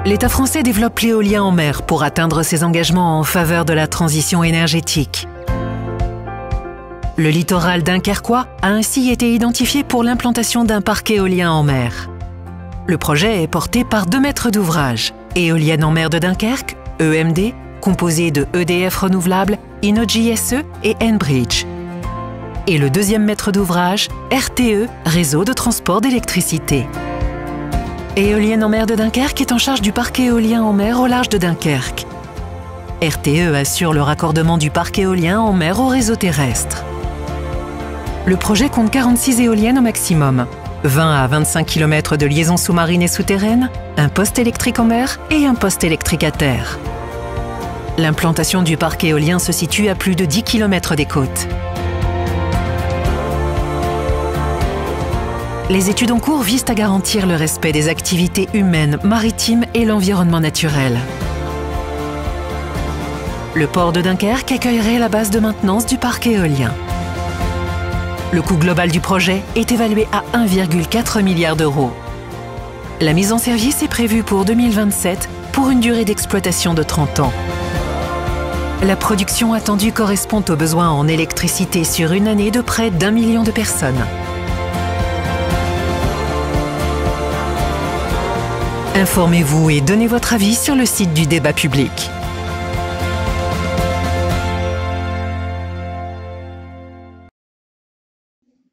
L'État français développe l'éolien en mer pour atteindre ses engagements en faveur de la transition énergétique. Le littoral dunkerquois a ainsi été identifié pour l'implantation d'un parc éolien en mer. Le projet est porté par 2 maîtres d'ouvrage, Éoliennes en mer de Dunkerque, EMD, composé de EDF Renouvelables, Innogy SE et Enbridge. Et le 2e maître d'ouvrage, RTE, Réseau de transport d'électricité. Éoliennes en mer de Dunkerque est en charge du parc éolien en mer au large de Dunkerque. RTE assure le raccordement du parc éolien en mer au réseau terrestre. Le projet compte 46 éoliennes au maximum, 20 à 25 km de liaisons sous-marines et souterraines, un poste électrique en mer et un poste électrique à terre. L'implantation du parc éolien se situe à plus de 10 km des côtes. Les études en cours visent à garantir le respect des activités humaines, maritimes et l'environnement naturel. Le port de Dunkerque accueillerait la base de maintenance du parc éolien. Le coût global du projet est évalué à 1,4 milliard d'euros. La mise en service est prévue pour 2027 pour une durée d'exploitation de 30 ans. La production attendue correspond aux besoins en électricité sur une année de près d'1 million de personnes. Informez-vous et donnez votre avis sur le site du débat public.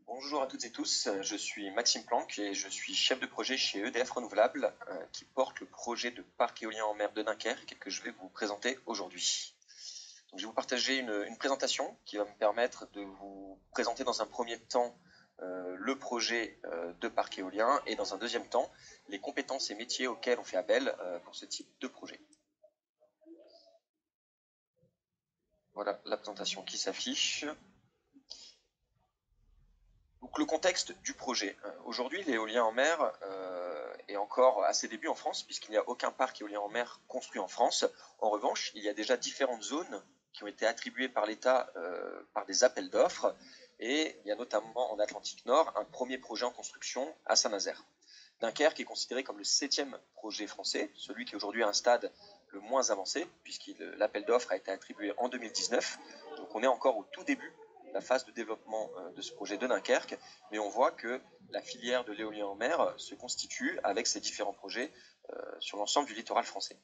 Bonjour à toutes et tous, je suis Maxime Planck et je suis chef de projet chez EDF Renouvelables qui porte le projet de parc éolien en mer de Dunkerque que je vais vous présenter aujourd'hui. Donc, je vais vous partager une présentation qui va me permettre de vous présenter dans un premier temps le projet de parc éolien et dans un deuxième temps les compétences et métiers auxquels on fait appel pour ce type de projet. Voilà la présentation qui s'affiche. Donc le contexte du projet. Aujourd'hui, l'éolien en mer est encore à ses débuts en France puisqu'il n'y a aucun parc éolien en mer construit en France. En revanche, il y a déjà différentes zones qui ont été attribuées par l'État par des appels d'offres. Et il y a notamment en Atlantique Nord un premier projet en construction à Saint-Nazaire. Dunkerque est considéré comme le 7e projet français, celui qui est aujourd'hui à un stade le moins avancé, puisque l'appel d'offres a été attribué en 2019. Donc on est encore au tout début de la phase de développement de ce projet de Dunkerque, mais on voit que la filière de l'éolien en mer se constitue avec ces différents projets sur l'ensemble du littoral français.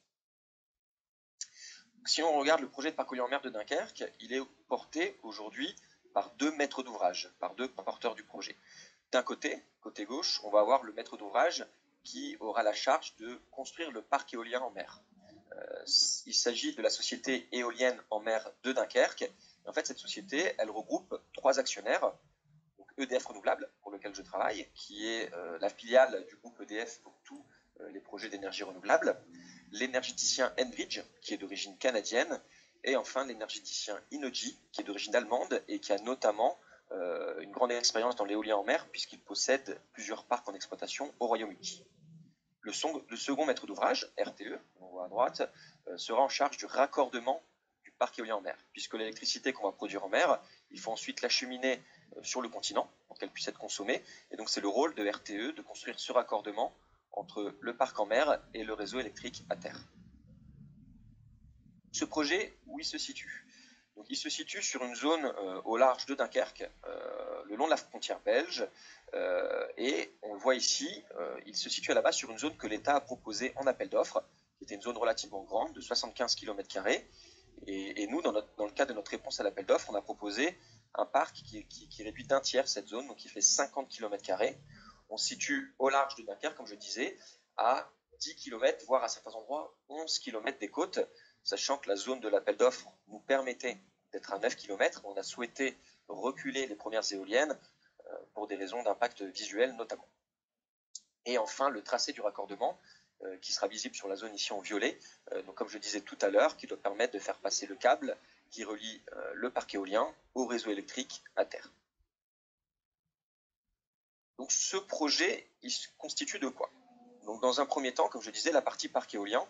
Si on regarde le projet de parc éolien en mer de Dunkerque, il est porté aujourd'hui par 2 maîtres d'ouvrage, par 2 porteurs du projet. D'un côté gauche, on va avoir le maître d'ouvrage qui aura la charge de construire le parc éolien en mer. Il s'agit de la société éolienne en mer de Dunkerque. Et en fait, cette société, elle regroupe 3 actionnaires. Donc EDF Renouvelables, pour lequel je travaille, qui est la filiale du groupe EDF pour tous les projets d'énergie renouvelable. L'énergéticien Enbridge, qui est d'origine canadienne. Et enfin, l'énergéticien Innogy, qui est d'origine allemande et qui a notamment une grande expérience dans l'éolien en mer, puisqu'il possède plusieurs parcs en exploitation au Royaume-Uni. Le second maître d'ouvrage, RTE, on voit à droite, sera en charge du raccordement du parc éolien en mer, puisque l'électricité qu'on va produire en mer, il faut ensuite l'acheminer sur le continent pour qu'elle puisse être consommée. Et donc c'est le rôle de RTE de construire ce raccordement entre le parc en mer et le réseau électrique à terre. Ce projet, où il se situe? Donc, il se situe sur une zone au large de Dunkerque, le long de la frontière belge, et on le voit ici, il se situe à la base sur une zone que l'État a proposée en appel d'offres, qui était une zone relativement grande, de 75 km², et nous, dans le cadre de notre réponse à l'appel d'offres, on a proposé un parc qui réduit d'1 tiers cette zone, donc qui fait 50 km². On se situe au large de Dunkerque, comme je disais, à 10 km, voire à certains endroits 11 km des côtes, sachant que la zone de l'appel d'offres nous permettait d'être à 9 km. On a souhaité reculer les premières éoliennes pour des raisons d'impact visuel notamment. Et enfin, le tracé du raccordement qui sera visible sur la zone ici en violet, donc comme je disais tout à l'heure, qui doit permettre de faire passer le câble qui relie le parc éolien au réseau électrique à terre. Donc ce projet, il se constitue de quoi? Donc dans un premier temps, comme je disais, la partie parc éolien,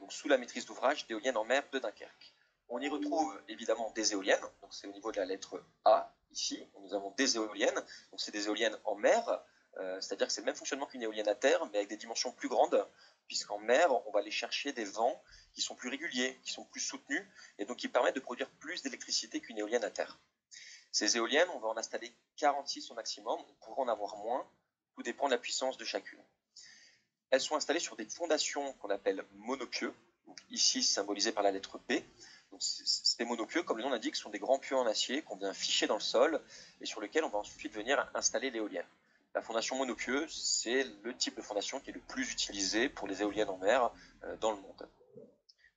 donc sous la maîtrise d'ouvrage d'éoliennes en mer de Dunkerque. On y retrouve évidemment des éoliennes, donc c'est au niveau de la lettre A ici, nous avons des éoliennes, donc c'est des éoliennes en mer, c'est-à-dire que c'est le même fonctionnement qu'une éolienne à terre, mais avec des dimensions plus grandes, puisqu'en mer, on va aller chercher des vents qui sont plus réguliers, qui sont plus soutenus, et donc qui permettent de produire plus d'électricité qu'une éolienne à terre. Ces éoliennes, on va en installer 46 au maximum, on pourra en avoir moins, tout dépend de la puissance de chacune. Elles sont installées sur des fondations qu'on appelle monopieux, donc ici symbolisées par la lettre P. Donc, ces monopieux, comme le nom l'indique, sont des grands pieux en acier qu'on vient ficher dans le sol et sur lesquels on va ensuite venir installer l'éolienne. La fondation monopieux, c'est le type de fondation qui est le plus utilisé pour les éoliennes en mer dans le monde.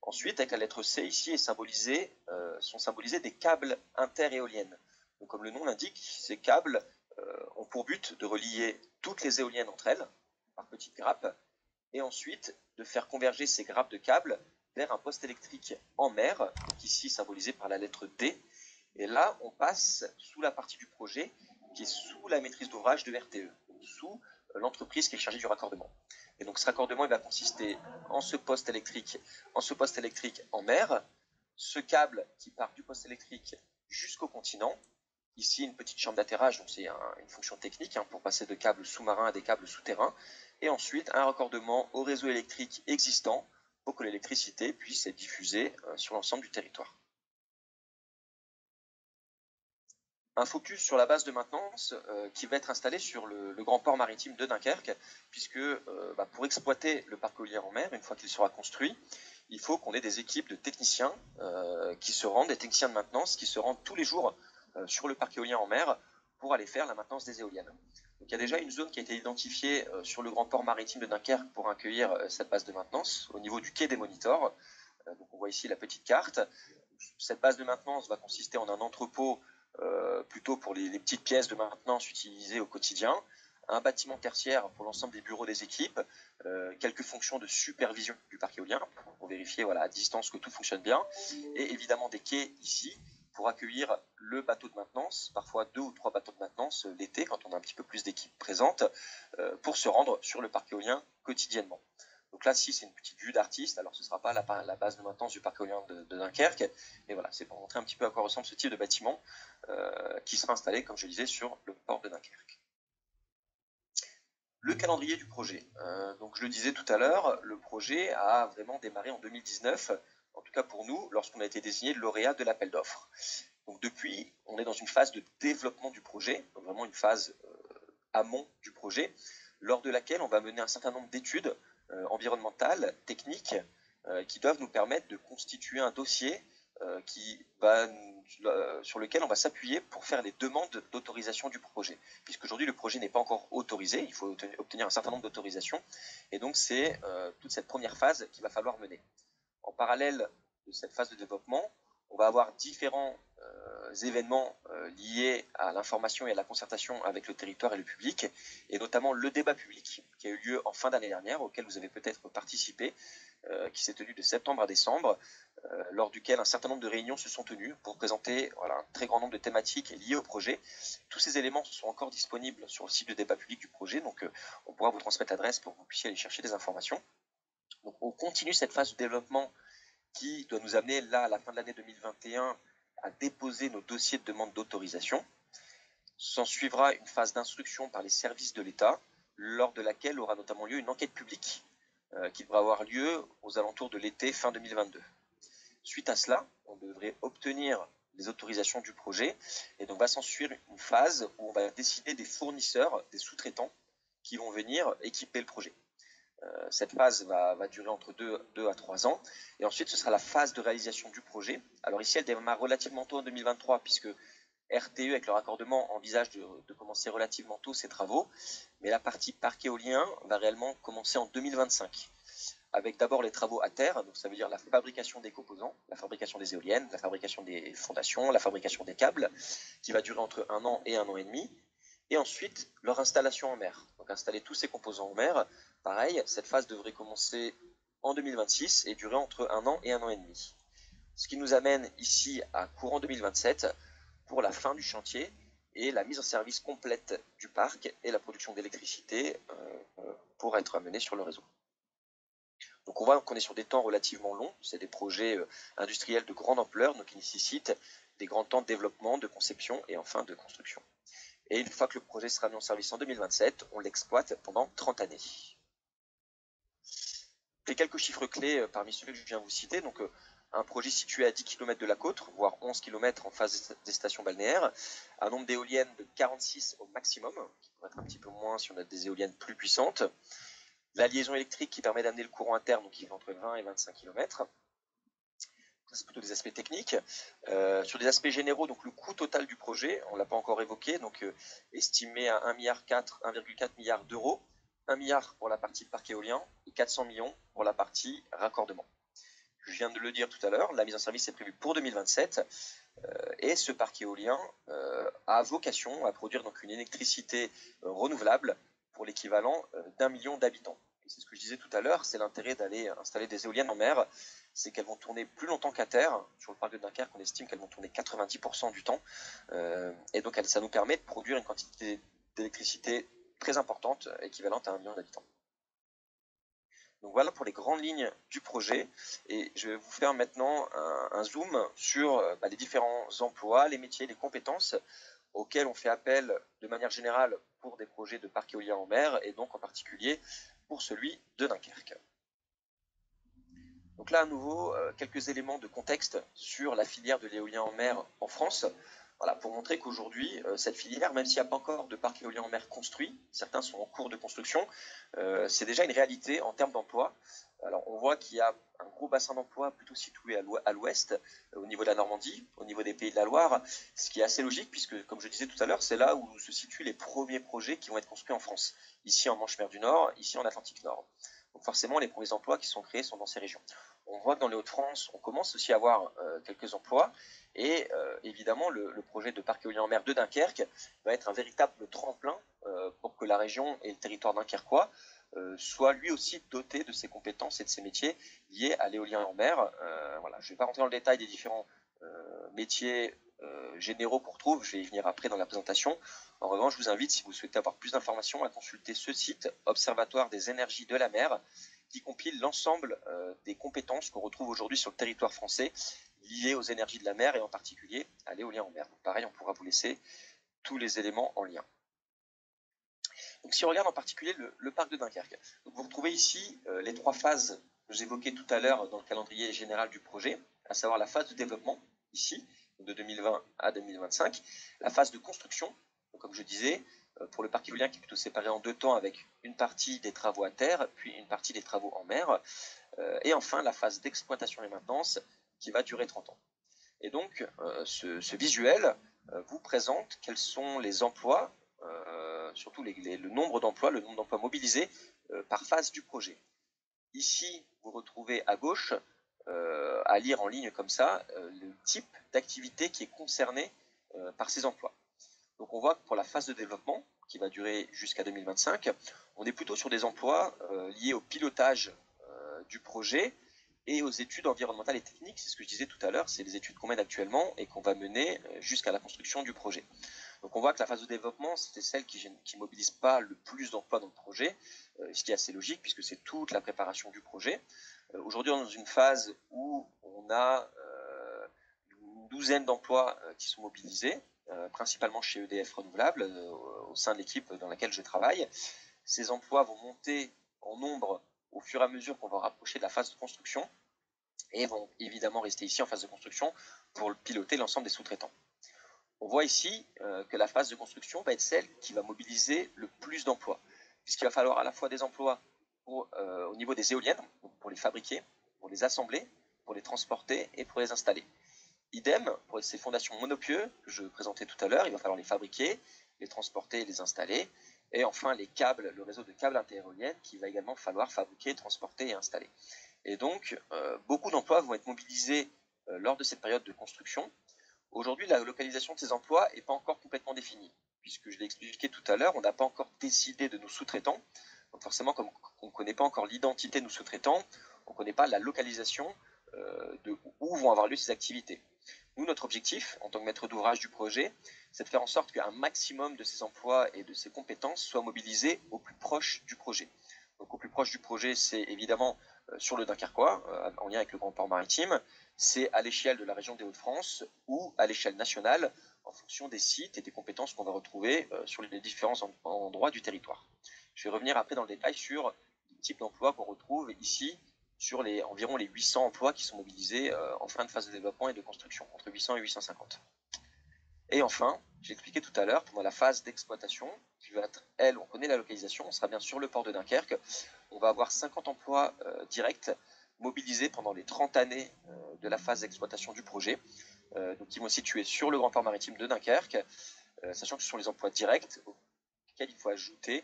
Ensuite, avec la lettre C ici, sont symbolisés des câbles interéoliennes. Donc, comme le nom l'indique, ces câbles ont pour but de relier toutes les éoliennes entre elles par petites grappes et ensuite de faire converger ces grappes de câbles vers un poste électrique en mer, donc ici symbolisé par la lettre D. Et là, on passe sous la partie du projet qui est sous la maîtrise d'ouvrage de RTE, sous l'entreprise qui est chargée du raccordement. Et donc ce raccordement, il va consister en ce poste électrique en mer, ce câble qui part du poste électrique jusqu'au continent. Ici, une petite chambre d'atterrage, donc c'est une fonction technique pour passer de câbles sous-marins à des câbles souterrains. Et ensuite, un raccordement au réseau électrique existant pour que l'électricité puisse être diffusée sur l'ensemble du territoire. Un focus sur la base de maintenance qui va être installée sur le grand port maritime de Dunkerque, puisque pour exploiter le parc éolien en mer, une fois qu'il sera construit, il faut qu'on ait des équipes de techniciens des techniciens de maintenance qui se rendent tous les jours sur le parc éolien en mer pour aller faire la maintenance des éoliennes. Donc, il y a déjà une zone qui a été identifiée sur le grand port maritime de Dunkerque pour accueillir cette base de maintenance au niveau du quai des monitors. Donc on voit ici la petite carte. Cette base de maintenance va consister en un entrepôt plutôt pour les petites pièces de maintenance utilisées au quotidien, un bâtiment tertiaire pour l'ensemble des bureaux des équipes, quelques fonctions de supervision du parc éolien pour vérifier à distance que tout fonctionne bien, et évidemment des quais ici pour accueillir le bateau de maintenance, parfois 2 ou 3 bateaux de maintenance l'été quand on a un petit peu plus d'équipes présentes, pour se rendre sur le parc éolien quotidiennement. Donc là, si c'est une petite vue d'artiste, alors ce ne sera pas la base de maintenance du parc éolien de Dunkerque, mais voilà, c'est pour montrer un petit peu à quoi ressemble ce type de bâtiment qui sera installé, comme je disais, sur le port de Dunkerque. Le calendrier du projet. Donc je le disais tout à l'heure, le projet a vraiment démarré en 2019, en tout cas pour nous, lorsqu'on a été désigné lauréat de l'appel d'offres. Donc depuis, on est dans une phase de développement du projet, donc vraiment une phase amont du projet, lors de laquelle on va mener un certain nombre d'études environnementales, techniques, qui doivent nous permettre de constituer un dossier sur lequel on va s'appuyer pour faire les demandes d'autorisation du projet. Puisqu'aujourd'hui, le projet n'est pas encore autorisé, il faut obtenir un certain nombre d'autorisations, et donc c'est toute cette première phase qu'il va falloir mener. En parallèle de cette phase de développement, on va avoir différents événements liés à l'information et à la concertation avec le territoire et le public, et notamment le débat public qui a eu lieu en fin d'année dernière, auquel vous avez peut-être participé, qui s'est tenu de septembre à décembre, lors duquel un certain nombre de réunions se sont tenues pour présenter un très grand nombre de thématiques liées au projet. Tous ces éléments sont encore disponibles sur le site de débat public du projet, donc on pourra vous transmettre l'adresse pour que vous puissiez aller chercher des informations. Donc on continue cette phase de développement qui doit nous amener là, à la fin de l'année 2021, à déposer nos dossiers de demande d'autorisation. S'en suivra une phase d'instruction par les services de l'État, lors de laquelle aura notamment lieu une enquête publique qui devra avoir lieu aux alentours de l'été fin 2022. Suite à cela, on devrait obtenir les autorisations du projet et donc va s'en suivre une phase où on va décider des fournisseurs, des sous-traitants qui vont venir équiper le projet. Cette phase va durer entre 2 à 3 ans et ensuite ce sera la phase de réalisation du projet. Alors ici elle démarre relativement tôt en 2023 puisque RTE avec le raccordement envisage de commencer relativement tôt ses travaux, mais la partie parc éolien va réellement commencer en 2025 avec d'abord les travaux à terre, donc ça veut dire la fabrication des composants, la fabrication des éoliennes, la fabrication des fondations, la fabrication des câbles, qui va durer entre 1 an et 1 an et demi, et ensuite leur installation en mer. Donc installer tous ces composants en mer, pareil, cette phase devrait commencer en 2026 et durer entre 1 an et 1 an et demi. Ce qui nous amène ici à courant 2027 pour la fin du chantier et la mise en service complète du parc et la production d'électricité pour être amenée sur le réseau. Donc on voit qu'on est sur des temps relativement longs, c'est des projets industriels de grande ampleur, donc qui nécessitent des grands temps de développement, de conception et enfin de construction. Et une fois que le projet sera mis en service en 2027, on l'exploite pendant 30 années. fait quelques chiffres clés parmi ceux que je viens de vous citer. Donc, un projet situé à 10 km de la côte, voire 11 km en face des stations balnéaires, un nombre d'éoliennes de 46 au maximum, qui pourrait être un petit peu moins si on a des éoliennes plus puissantes, la liaison électrique qui permet d'amener le courant interne, donc qui fait entre 20 et 25 km. C'est plutôt des aspects techniques. Sur des aspects généraux, donc le coût total du projet, on ne l'a pas encore évoqué, donc estimé à 1,4 milliard d'euros, 1 milliard pour la partie parc éolien et 400 millions pour la partie raccordement. Je viens de le dire tout à l'heure, la mise en service est prévue pour 2027 et ce parc éolien a vocation à produire donc une électricité renouvelable pour l'équivalent d'1 million d'habitants. C'est ce que je disais tout à l'heure, c'est l'intérêt d'aller installer des éoliennes en mer, c'est qu'elles vont tourner plus longtemps qu'à terre. Sur le parc de Dunkerque, on estime qu'elles vont tourner 90% du temps, et donc ça nous permet de produire une quantité d'électricité très importante, équivalente à 1 million d'habitants. Donc voilà pour les grandes lignes du projet, et je vais vous faire maintenant un zoom sur les différents emplois, les métiers, les compétences auxquels on fait appel de manière générale pour des projets de parc éolien en mer, et donc en particulier pour celui de Dunkerque. Donc là à nouveau quelques éléments de contexte sur la filière de l'éolien en mer en France. Voilà, pour montrer qu'aujourd'hui, cette filière, même s'il n'y a pas encore de parc éolien en mer construit, certains sont en cours de construction, c'est déjà une réalité en termes d'emploi. Alors on voit qu'il y a un gros bassin d'emploi plutôt situé à l'ouest, au niveau de la Normandie, au niveau des Pays de la Loire, ce qui est assez logique puisque, comme je disais tout à l'heure, c'est là où se situent les premiers projets qui vont être construits en France, ici en Manche-Mer du Nord, ici en Atlantique Nord. Donc forcément, les premiers emplois qui sont créés sont dans ces régions. On voit que dans les Hauts-de-France, on commence aussi à avoir quelques emplois, et évidemment, le projet de parc éolien en mer de Dunkerque va être un véritable tremplin pour que la région et le territoire dunkerquois soient lui aussi dotés de ces compétences et de ces métiers liés à l'éolien en mer. Voilà, je ne vais pas rentrer dans le détail des différents métiers généraux qu'on retrouve, je vais y venir après dans la présentation. En revanche, je vous invite, si vous souhaitez avoir plus d'informations, à consulter ce site, Observatoire des énergies de la mer, qui compile l'ensemble des compétences qu'on retrouve aujourd'hui sur le territoire français liées aux énergies de la mer et en particulier à l'éolien en mer. Donc pareil, on pourra vous laisser tous les éléments en lien. Donc si on regarde en particulier le parc de Dunkerque, donc vous retrouvez ici les trois phases que j'évoquais tout à l'heure dans le calendrier général du projet, à savoir la phase de développement, ici, de 2020 à 2025, la phase de construction, donc comme je disais, pour le parc éolien qui est plutôt séparé en deux temps avec une partie des travaux à terre, puis une partie des travaux en mer, et enfin la phase d'exploitation et maintenance qui va durer 30 ans. Et donc ce visuel vous présente quels sont les emplois, surtout le nombre d'emplois mobilisés par phase du projet. Ici, vous retrouvez à gauche, à lire en ligne comme ça, le type d'activité qui est concerné par ces emplois. Donc on voit que pour la phase de développement, qui va durer jusqu'à 2025, on est plutôt sur des emplois liés au pilotage du projet et aux études environnementales et techniques. C'est ce que je disais tout à l'heure, c'est les études qu'on mène actuellement et qu'on va mener jusqu'à la construction du projet. Donc on voit que la phase de développement, c'est celle qui ne mobilise pas le plus d'emplois dans le projet, ce qui est assez logique puisque c'est toute la préparation du projet. Aujourd'hui, on est dans une phase où on a une douzaine d'emplois qui sont mobilisés, principalement chez EDF Renouvelables, au sein de l'équipe dans laquelle je travaille. Ces emplois vont monter en nombre au fur et à mesure qu'on va rapprocher de la phase de construction et vont évidemment rester ici en phase de construction pour piloter l'ensemble des sous-traitants. On voit ici que la phase de construction va être celle qui va mobiliser le plus d'emplois, puisqu'il va falloir à la fois des emplois au niveau des éoliennes, pour les fabriquer, pour les assembler, pour les transporter et pour les installer. Idem pour ces fondations monopieux que je présentais tout à l'heure, il va falloir les fabriquer, les transporter et les installer. Et enfin les câbles, le réseau de câbles interéoliennes qu'il va également falloir fabriquer, transporter et installer. Et donc beaucoup d'emplois vont être mobilisés lors de cette période de construction. Aujourd'hui, la localisation de ces emplois n'est pas encore complètement définie, puisque je l'ai expliqué tout à l'heure, on n'a pas encore décidé de nos sous-traitants. Donc forcément, comme on ne connaît pas encore l'identité de nos sous-traitants, on ne connaît pas la localisation de où vont avoir lieu ces activités. Nous, notre objectif, en tant que maître d'ouvrage du projet, c'est de faire en sorte qu'un maximum de ces emplois et de ces compétences soient mobilisés au plus proche du projet. Donc au plus proche du projet, c'est évidemment sur le Dunkerquois, en lien avec le Grand Port Maritime, c'est à l'échelle de la région des Hauts-de-France ou à l'échelle nationale, en fonction des sites et des compétences qu'on va retrouver sur les différents endroits du territoire. Je vais revenir après dans le détail sur les types d'emplois qu'on retrouve ici sur environ les 800 emplois qui sont mobilisés en fin de phase de développement et de construction, entre 800 et 850. Et enfin, j'ai expliqué tout à l'heure, pendant la phase d'exploitation, qui va être, elle, on connaît la localisation, on sera bien sur le port de Dunkerque, on va avoir 50 emplois directs mobilisés pendant les 30 années de la phase d'exploitation du projet, donc qui vont se situer sur le grand port maritime de Dunkerque, sachant que ce sont les emplois directs auxquels il faut ajouter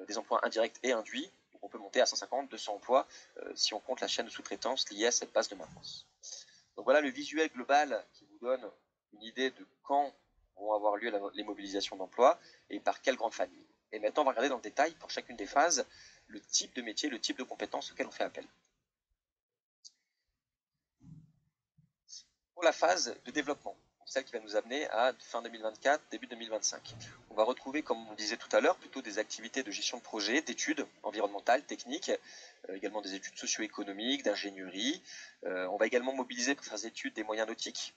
des emplois indirects et induits. Donc on peut monter à 150, 200 emplois si on compte la chaîne de sous-traitance liée à cette base de maintenance. Donc voilà le visuel global qui vous donne une idée de quand vont avoir lieu les mobilisations d'emplois et par quelle grande famille. Et maintenant, on va regarder dans le détail, pour chacune des phases, le type de métier, le type de compétences auxquelles on fait appel. Pour la phase de développement, celle qui va nous amener à fin 2024, début 2025. On va retrouver, comme on disait tout à l'heure, plutôt des activités de gestion de projet, d'études environnementales, techniques, également des études socio-économiques, d'ingénierie. On va également mobiliser pour faire des études des moyens nautiques,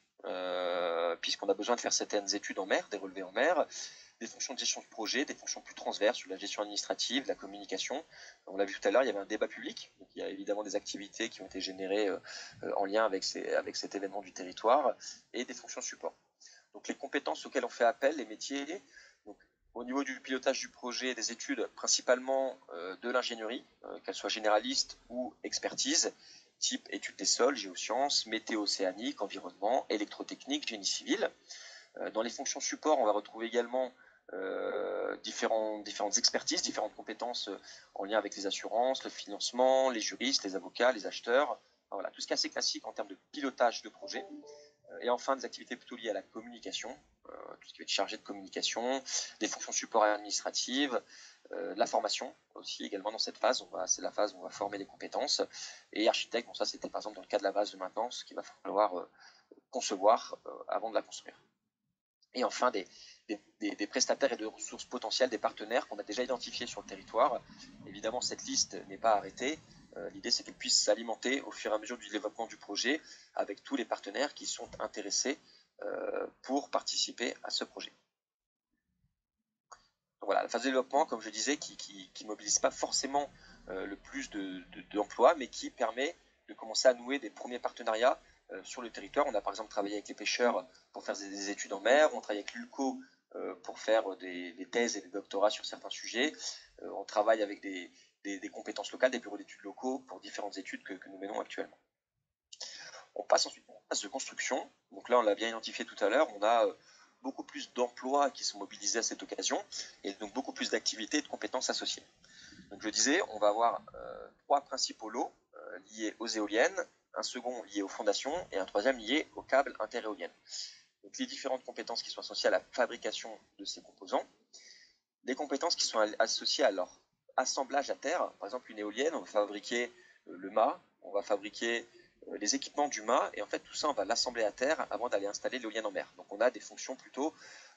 puisqu'on a besoin de faire certaines études en mer, des relevés en mer, des fonctions de gestion de projet, des fonctions plus transverses sur la gestion administrative, la communication. On l'a vu tout à l'heure, il y avait un débat public, donc il y a évidemment des activités qui ont été générées en lien avec cet événement du territoire, et des fonctions support. Donc les compétences auxquelles on fait appel, les métiers, donc, au niveau du pilotage du projet et des études, principalement de l'ingénierie, qu'elle soit généraliste ou expertise, type études des sols, géosciences, météo-océanique, environnement, électrotechnique, génie civil. Dans les fonctions support, on va retrouver également différentes expertises, différentes compétences en lien avec les assurances, le financement, les juristes, les avocats, les acheteurs. Enfin, voilà, tout ce qui est assez classique en termes de pilotage de projet. Et enfin, des activités plutôt liées à la communication, tout ce qui va être chargé de communication, des fonctions support administratives, la formation aussi également dans cette phase. C'est la phase où on va former les compétences. Et architecte, bon ça c'était par exemple dans le cas de la base de maintenance qu'il va falloir concevoir avant de la construire. Et enfin, des prestataires et de ressources potentielles, des partenaires qu'on a déjà identifiés sur le territoire. Évidemment, cette liste n'est pas arrêtée. L'idée, c'est qu'elle puisse s'alimenter au fur et à mesure du développement du projet avec tous les partenaires qui sont intéressés pour participer à ce projet. Donc voilà, la phase de développement, comme je disais, qui ne mobilise pas forcément le plus d'emplois, mais qui permet de commencer à nouer des premiers partenariats sur le territoire. On a par exemple travaillé avec les pêcheurs pour faire des études en mer, on travaille avec l'ULCO pour faire des thèses et des doctorats sur certains sujets, on travaille avec des compétences locales, des bureaux d'études locaux pour différentes études que nous menons actuellement. On passe ensuite en phase de construction. Donc là, on l'a bien identifié tout à l'heure, on a beaucoup plus d'emplois qui sont mobilisés à cette occasion et donc beaucoup plus d'activités et de compétences associées. Donc je disais, on va avoir trois principaux lots liés aux éoliennes, un second lié aux fondations et un troisième lié aux câbles interéoliennes. Donc les différentes compétences qui sont associées à la fabrication de ces composants, les compétences qui sont associées à leur assemblage à terre. Par exemple, une éolienne, on va fabriquer le mât, on va fabriquer les équipements du mât, et en fait tout ça on va l'assembler à terre avant d'aller installer l'éolienne en mer. Donc on a des fonctions plutôt,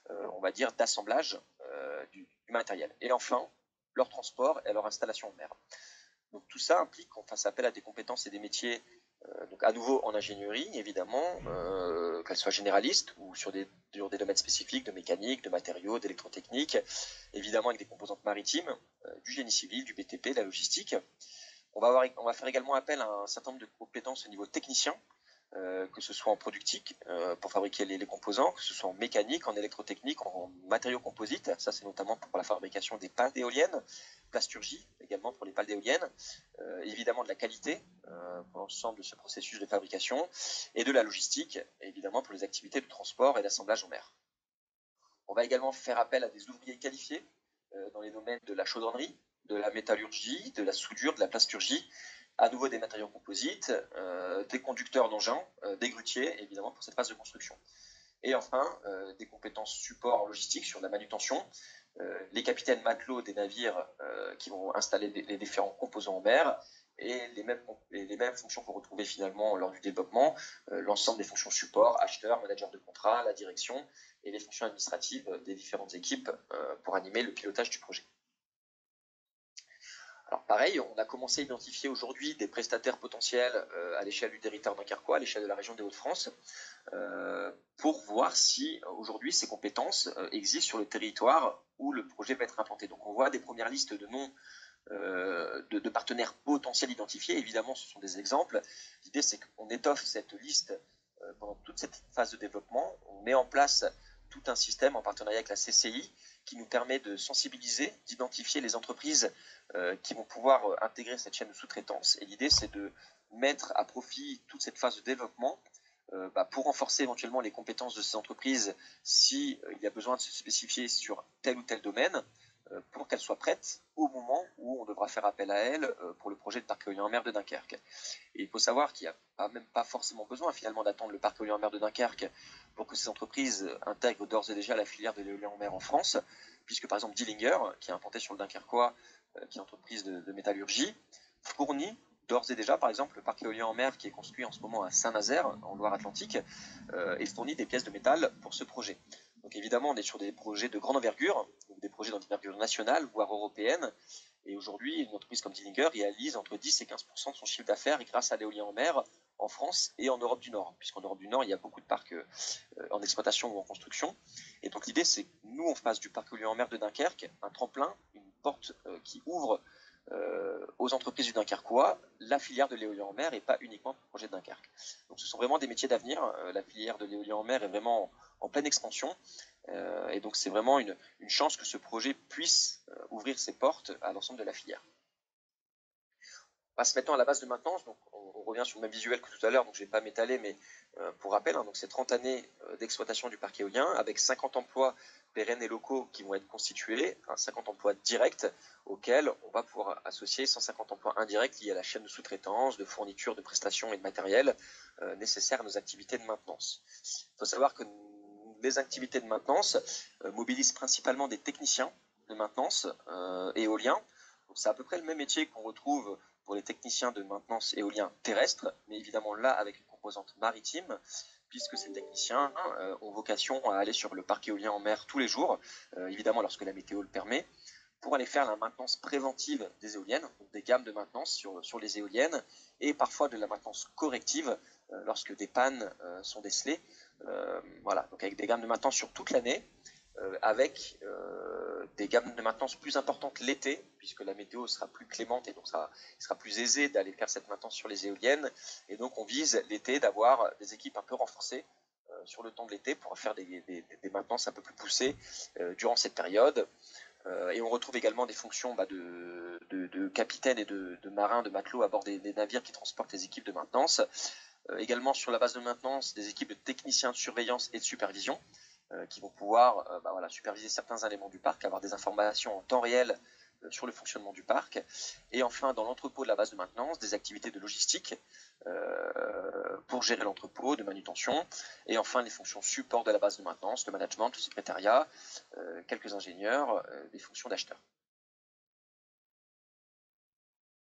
on va dire, d'assemblage du matériel. Et enfin, leur transport et leur installation en mer. Donc tout ça implique qu'on fasse appel à des compétences et des métiers, donc à nouveau en ingénierie évidemment, qu'elles soient généralistes ou sur des domaines spécifiques de mécanique, de matériaux, d'électrotechnique, évidemment avec des composantes maritimes, du génie civil, du BTP, de la logistique. On va faire également appel à un certain nombre de compétences au niveau technicien, que ce soit en productique pour fabriquer les composants, que ce soit en mécanique, en électrotechnique, en matériaux composites, ça c'est notamment pour la fabrication des pales d'éoliennes, plasturgie également pour les pales d'éoliennes, évidemment de la qualité pour l'ensemble de ce processus de fabrication, et de la logistique, évidemment pour les activités de transport et d'assemblage en mer. On va également faire appel à des ouvriers qualifiés dans les domaines de la chaudronnerie, de la métallurgie, de la soudure, de la plasturgie, à nouveau des matériaux composites, des conducteurs d'engins, des grutiers, évidemment, pour cette phase de construction. Et enfin, des compétences support en logistique sur la manutention, les capitaines matelots des navires qui vont installer les différents composants en mer, et les mêmes fonctions qu'on retrouvait finalement lors du développement, l'ensemble des fonctions support, acheteur, manager de contrat, la direction, et les fonctions administratives des différentes équipes pour animer le pilotage du projet. Alors pareil, on a commencé à identifier aujourd'hui des prestataires potentiels à l'échelle du territoire dunkerquois, à l'échelle de la région des Hauts-de-France, pour voir si aujourd'hui ces compétences existent sur le territoire où le projet va être implanté. Donc on voit des premières listes de noms de partenaires potentiels identifiés. Évidemment, ce sont des exemples. L'idée, c'est qu'on étoffe cette liste pendant toute cette phase de développement. On met en place tout un système en partenariat avec la CCI qui nous permet de sensibiliser, d'identifier les entreprises qui vont pouvoir intégrer cette chaîne de sous-traitance. Et l'idée, c'est de mettre à profit toute cette phase de développement pour renforcer éventuellement les compétences de ces entreprises s'il y a besoin de se spécifier sur tel ou tel domaine, pour qu'elles soient prêtes au moment où on devra faire appel à elles pour le projet de parc éolien en mer de Dunkerque. Et il faut savoir qu'il n'y a même pas forcément besoin finalement d'attendre le parc éolien en mer de Dunkerque pour que ces entreprises intègrent d'ores et déjà la filière de l'éolien en mer en France, puisque par exemple Dillinger, qui est implanté sur le Dunkerquois, qui est une entreprise de métallurgie, fournit d'ores et déjà, par exemple, le parc éolien en mer qui est construit en ce moment à Saint-Nazaire, en Loire-Atlantique, et fournit des pièces de métal pour ce projet. Donc évidemment, on est sur des projets de grande envergure, des projets d'envergure nationale, voire européenne. Et aujourd'hui, une entreprise comme Dillinger réalise entre 10 et 15% de son chiffre d'affaires grâce à l'éolien en mer en France et en Europe du Nord. Puisqu'en Europe du Nord, il y a beaucoup de parcs en exploitation ou en construction. Et donc l'idée, c'est que nous, on fasse du parc éolien en mer de Dunkerque un tremplin, une porte qui ouvre aux entreprises du Dunkerquois la filière de l'éolien en mer et pas uniquement le projet de Dunkerque. Donc ce sont vraiment des métiers d'avenir. La filière de l'éolien en mer est vraiment en pleine expansion. Et donc c'est vraiment une chance que ce projet puisse ouvrir ses portes à l'ensemble de la filière. On passe maintenant à la base de maintenance. Donc on revient sur le même visuel que tout à l'heure, donc je ne vais pas m'étaler, mais pour rappel, donc c'est 30 années d'exploitation du parc éolien avec 50 emplois pérennes et locaux qui vont être constitués, 50 emplois directs auxquels on va pouvoir associer 150 emplois indirects liés à la chaîne de sous-traitance, de fourniture, de prestations et de matériel nécessaires à nos activités de maintenance. Il faut savoir que les activités de maintenance mobilisent principalement des techniciens de maintenance éoliens. C'est à peu près le même métier qu'on retrouve pour les techniciens de maintenance éolien terrestre, mais évidemment là avec une composante maritime, puisque ces techniciens ont vocation à aller sur le parc éolien en mer tous les jours, évidemment lorsque la météo le permet, pour aller faire la maintenance préventive des éoliennes, donc des gammes de maintenance sur les éoliennes, et parfois de la maintenance corrective lorsque des pannes sont décelées. Voilà, donc avec des gammes de maintenance sur toute l'année, avec des gammes de maintenance plus importantes l'été, puisque la météo sera plus clémente et donc il sera plus aisé d'aller faire cette maintenance sur les éoliennes. Et donc on vise l'été d'avoir des équipes un peu renforcées sur le temps de l'été pour faire des maintenances un peu plus poussées durant cette période. Et on retrouve également des fonctions de capitaine et de marins, de matelots à bord des navires qui transportent les équipes de maintenance. Également sur la base de maintenance, des équipes de techniciens de surveillance et de supervision qui vont pouvoir superviser certains éléments du parc, avoir des informations en temps réel sur le fonctionnement du parc. Et enfin, dans l'entrepôt de la base de maintenance, des activités de logistique pour gérer l'entrepôt, de manutention. Et enfin, les fonctions support de la base de maintenance, le management, le secrétariat, quelques ingénieurs, des fonctions d'acheteurs.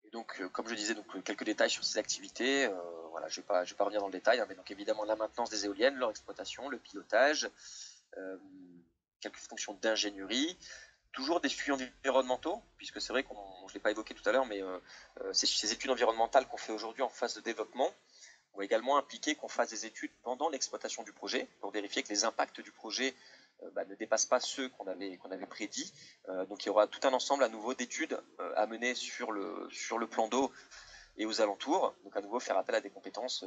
Et donc, comme je disais, donc, quelques détails sur ces activités. Voilà, je ne vais pas revenir dans le détail, mais donc évidemment la maintenance des éoliennes, leur exploitation, le pilotage, quelques fonctions d'ingénierie, toujours des suivis environnementaux, puisque c'est vrai je ne l'ai pas évoqué tout à l'heure, mais ces études environnementales qu'on fait aujourd'hui en phase de développement vont également impliquer qu'on fasse des études pendant l'exploitation du projet, pour vérifier que les impacts du projet ne dépassent pas ceux qu'on avait prédits. Donc il y aura tout un ensemble à nouveau d'études à mener sur le plan d'eau et aux alentours, donc à nouveau faire appel à des compétences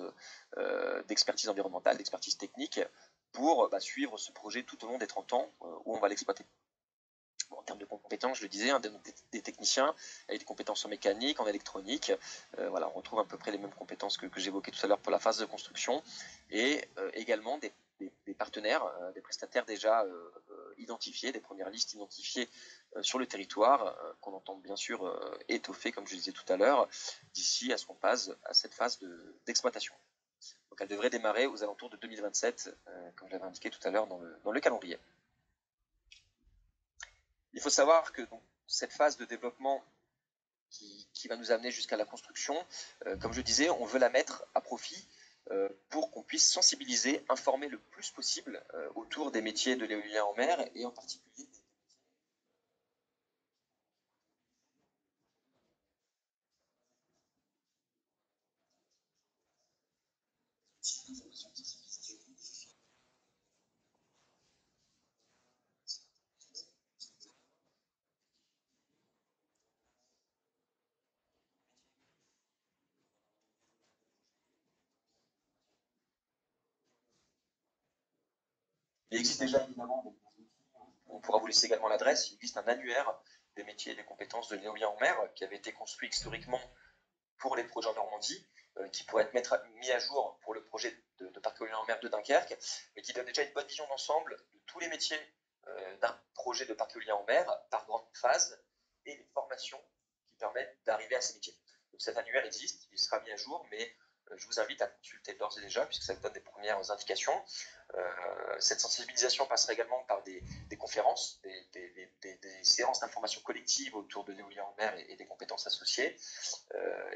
d'expertise environnementale, d'expertise technique, pour suivre ce projet tout au long des 30 ans où on va l'exploiter. Bon, en termes de compétences, je le disais, des techniciens avec des compétences en mécanique, en électronique. Voilà, on retrouve à peu près les mêmes compétences que j'évoquais tout à l'heure pour la phase de construction, et également des partenaires, des prestataires déjà identifiés, des premières listes identifiées sur le territoire, qu'on entend bien sûr étoffer, comme je disais tout à l'heure, d'ici à ce qu'on passe à cette phase d'exploitation. Donc elle devrait démarrer aux alentours de 2027, comme j'avais indiqué tout à l'heure dans le calendrier. Il faut savoir que donc, cette phase de développement qui va nous amener jusqu'à la construction, comme je disais, on veut la mettre à profit pour qu'on puisse sensibiliser, informer le plus possible autour des métiers de l'éolien en mer et en particulier Il existe déjà évidemment des outils, on pourra vous laisser également l'adresse, il existe un annuaire des métiers et des compétences de l'éolien en mer qui avait été construit historiquement pour les projets en Normandie, qui pourrait être mis à jour pour le projet de parc éolien en mer de Dunkerque, mais qui donne déjà une bonne vision d'ensemble de tous les métiers d'un projet de parc éolien en mer par grande phase et les formations qui permettent d'arriver à ces métiers. Donc cet annuaire existe, il sera mis à jour, mais je vous invite à consulter d'ores et déjà, puisque ça vous donne des premières indications. Cette sensibilisation passera également par des conférences, des séances d'information collective autour de l'éolien en mer et des compétences associées.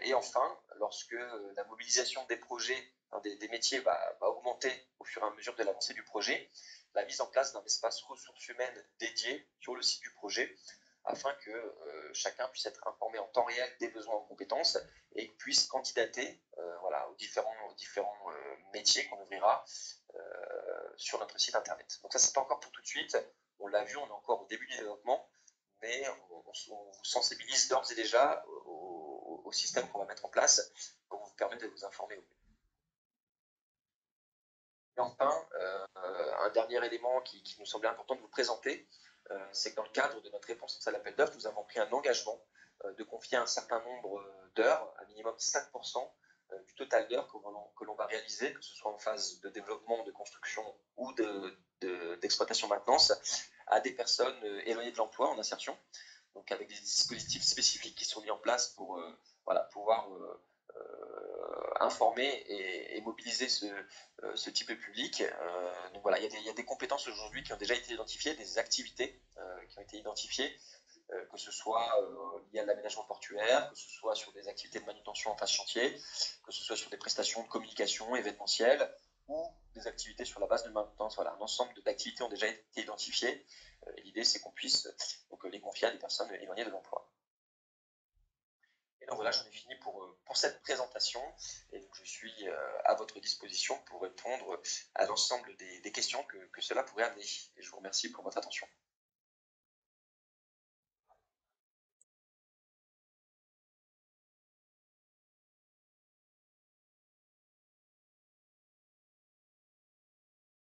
Et enfin, lorsque la mobilisation des projets, des métiers va augmenter au fur et à mesure de l'avancée du projet, la mise en place d'un espace ressources humaines dédié sur le site du projet, afin que chacun puisse être informé en temps réel des besoins en compétences et puisse candidater aux différents métiers qu'on ouvrira sur notre site internet. Donc ça, c'est pas encore pour tout de suite, on l'a vu, on est encore au début du développement, mais on vous sensibilise d'ores et déjà au système qu'on va mettre en place pour vous permettre de vous informer au mieux. Et enfin, un dernier élément qui nous semblait important de vous présenter, c'est que dans le cadre de notre réponse à l'appel d'offres, nous avons pris un engagement de confier un certain nombre d'heures, un minimum 5% du total d'heures que l'on va réaliser, que ce soit en phase de développement, de construction ou d'exploitation maintenance, à des personnes éloignées de l'emploi en insertion, donc avec des dispositifs spécifiques qui sont mis en place pour pouvoir informer et mobiliser ce type de public. Donc voilà, il y a des compétences aujourd'hui qui ont déjà été identifiées, des activités qui ont été identifiées, que ce soit lié à l'aménagement portuaire, que ce soit sur des activités de manutention en phase chantier, que ce soit sur des prestations de communication événementielles ou des activités sur la base de maintenance. Voilà, un ensemble d'activités ont déjà été identifiées. Et l'idée, c'est qu'on puisse donc, les confier à des personnes éloignées de l'emploi. Et donc voilà, j'en ai fini pour cette présentation. Et donc je suis à votre disposition pour répondre à l'ensemble des questions que cela pourrait amener. Et je vous remercie pour votre attention.